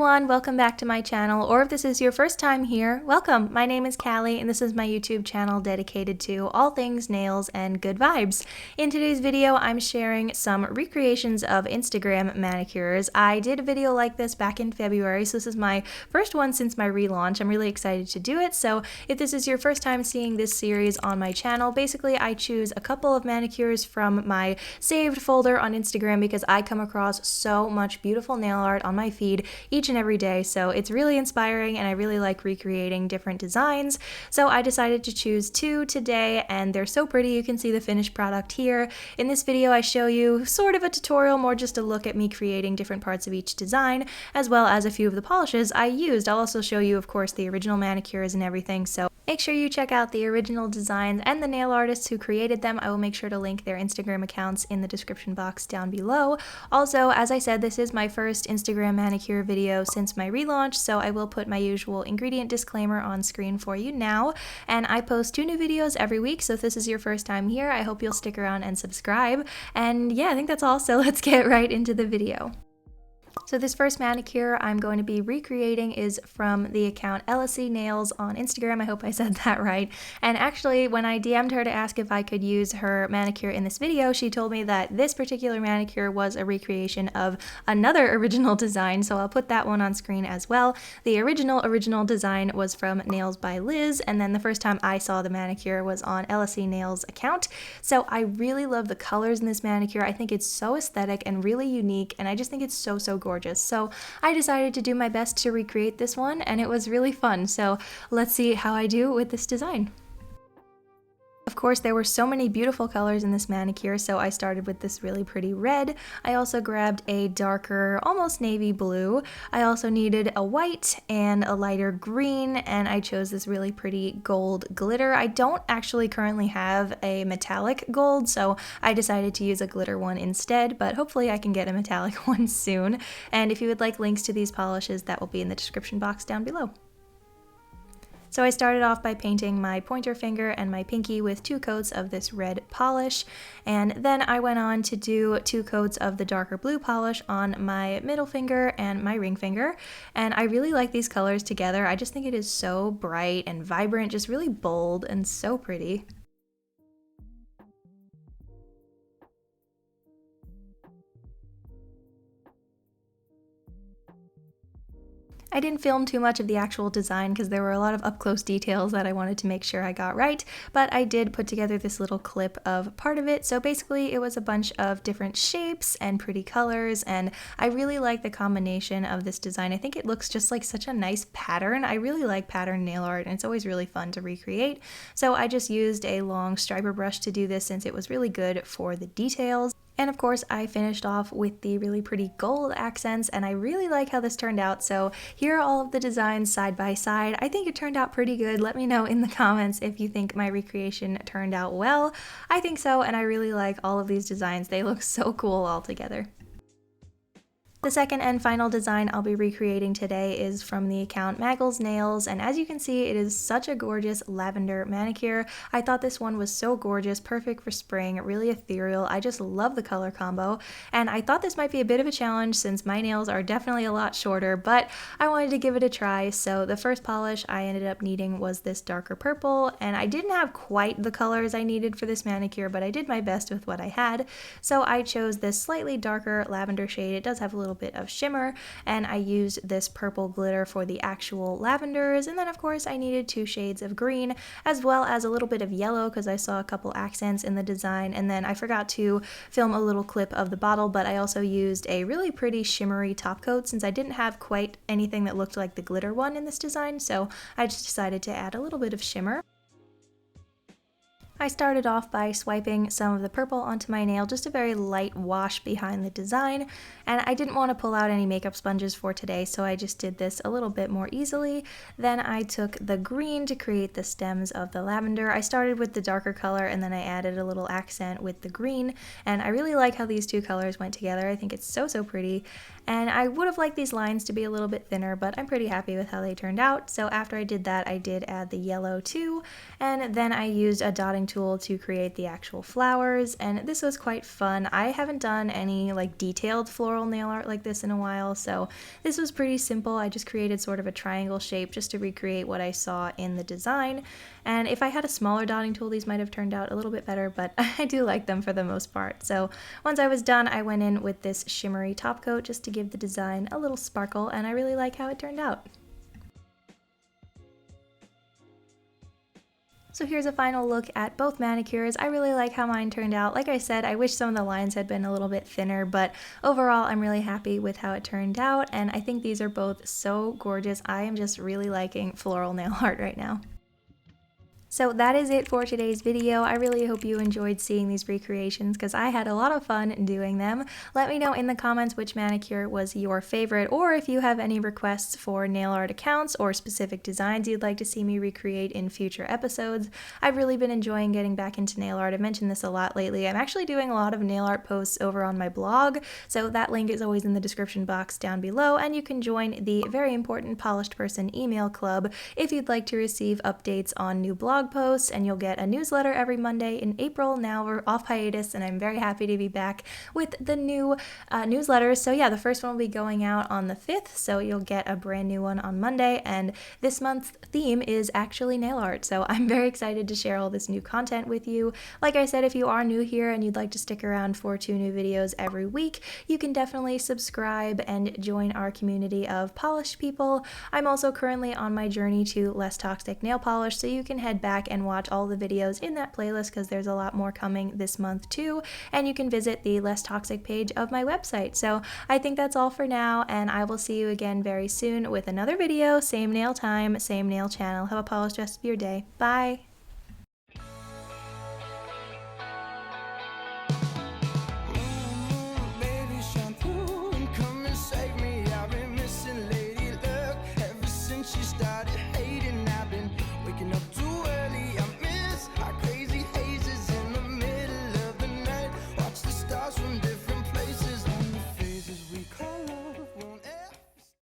everyone, welcome back to my channel, or if this is your first time here, welcome. My name is Cali and this is my YouTube channel dedicated to all things nails and good vibes. In today's video, I'm sharing some recreations of Instagram manicures. I did a video like this back in February, so this is my first one since my relaunch. I'm really excited to do it, so if this is your first time seeing this series on my channel, basically I choose a couple of manicures from my saved folder on Instagram because I come across so much beautiful nail art on my feed each and every day, so it's really inspiring and I really like recreating different designs. So I decided to choose two today and they're so pretty. You can see the finished product here. In this video I show you sort of a tutorial, more just a look at me creating different parts of each design, as well as a few of the polishes I used. I'll also show you, of course, the original manicures and everything, so make sure you check out the original designs and the nail artists who created them. I will make sure to link their Instagram accounts in the description box down below. Also, as I said, this is my first Instagram manicure video since my relaunch, so I will put my usual ingredient disclaimer on screen for you now. And I post 2 new videos every week, so if this is your first time here, I hope you'll stick around and subscribe. And yeah, I think that's all, so let's get right into the video. So this first manicure I'm going to be recreating is from the account LSC Nails on Instagram. I hope I said that right. And actually, when I DM'd her to ask if I could use her manicure in this video, she told me that this particular manicure was a recreation of another original design, so I'll put that one on screen as well. The original design was from Nails by Liz, and then the first time I saw the manicure was on LSC Nails account. So I really love the colors in this manicure. I think it's so aesthetic and really unique, and I just think it's so gorgeous. So I decided to do my best to recreate this one, and it was really fun. So let's see how I do with this design. Of course, there were so many beautiful colors in this manicure, so I started with this really pretty red. I also grabbed a darker, almost navy blue. I also needed a white and a lighter green, and I chose this really pretty gold glitter. I don't actually currently have a metallic gold, so I decided to use a glitter one instead, but hopefully I can get a metallic one soon. And if you would like links to these polishes, that will be in the description box down below. So I started off by painting my pointer finger and my pinky with 2 coats of this red polish, and then I went on to do 2 coats of the darker blue polish on my middle finger and my ring finger. And I really like these colors together. I just think it is so bright and vibrant, just really bold and so pretty. I didn't film too much of the actual design because there were a lot of up-close details that I wanted to make sure I got right, but I did put together this little clip of part of it. So basically it was a bunch of different shapes and pretty colors, and I really like the combination of this design. I think it looks just like such a nice pattern. I really like pattern nail art, and it's always really fun to recreate. So I just used a long striper brush to do this since it was really good for the details. And of course, I finished off with the really pretty gold accents, and I really like how this turned out. So here are all of the designs side by side. I think it turned out pretty good. Let me know in the comments if you think my recreation turned out well. I think so, and I really like all of these designs. They look so cool all together. The second and final design I'll be recreating today is from the account Maggles Nails, and as you can see, it is such a gorgeous lavender manicure. I thought this one was so gorgeous, perfect for spring, really ethereal. I just love the color combo, and I thought this might be a bit of a challenge since my nails are definitely a lot shorter, but I wanted to give it a try. So the first polish I ended up needing was this darker purple, and I didn't have quite the colors I needed for this manicure, but I did my best with what I had. So I chose this slightly darker lavender shade. It does have a little bit of shimmer, and I used this purple glitter for the actual lavenders, and then of course I needed 2 shades of green as well as a little bit of yellow because I saw a couple accents in the design. And then I forgot to film a little clip of the bottle, but I also used a really pretty shimmery top coat since I didn't have quite anything that looked like the glitter one in this design, so I just decided to add a little bit of shimmer. I started off by swiping some of the purple onto my nail, just a very light wash behind the design, and I didn't want to pull out any makeup sponges for today, so I just did this a little bit more easily. Then I took the green to create the stems of the lavender. I started with the darker color and then I added a little accent with the green, and I really like how these 2 colors went together. I think it's so pretty. And I would have liked these lines to be a little bit thinner, but I'm pretty happy with how they turned out. So after I did that, I did add the yellow too, and then I used a dotting tool to create the actual flowers, and this was quite fun. I haven't done any like detailed floral nail art like this in a while, so this was pretty simple. I just created sort of a triangle shape just to recreate what I saw in the design, and if I had a smaller dotting tool, these might have turned out a little bit better, but I do like them for the most part. So once I was done, I went in with this shimmery top coat just to give the design a little sparkle, and I really like how it turned out. So here's a final look at both manicures. I really like how mine turned out. Like I said, I wish some of the lines had been a little bit thinner, but overall I'm really happy with how it turned out, and I think these are both so gorgeous. I am just really liking floral nail art right now. So that is it for today's video. I really hope you enjoyed seeing these recreations because I had a lot of fun doing them. Let me know in the comments which manicure was your favorite, or if you have any requests for nail art accounts or specific designs you'd like to see me recreate in future episodes. I've really been enjoying getting back into nail art. I've mentioned this a lot lately. I'm actually doing a lot of nail art posts over on my blog, so that link is always in the description box down below, and you can join the very important Polished Person email club if you'd like to receive updates on new blog posts, and you'll get a newsletter every Monday in April. Now we're off hiatus, and I'm very happy to be back with the new newsletters. So yeah, the first one will be going out on the 5th, so you'll get a brand new one on Monday, and this month's theme is actually nail art, so I'm very excited to share all this new content with you. Like I said, if you are new here and you'd like to stick around for 2 new videos every week, you can definitely subscribe and join our community of polished people. I'm also currently on my journey to less toxic nail polish, so you can head back and watch all the videos in that playlist because there's a lot more coming this month too, and you can visit the Less Toxic page of my website. So I think that's all for now, and I will see you again very soon with another video. Same nail time, same nail channel. Have a polished rest of your day. Bye! She started hating, I've been waking up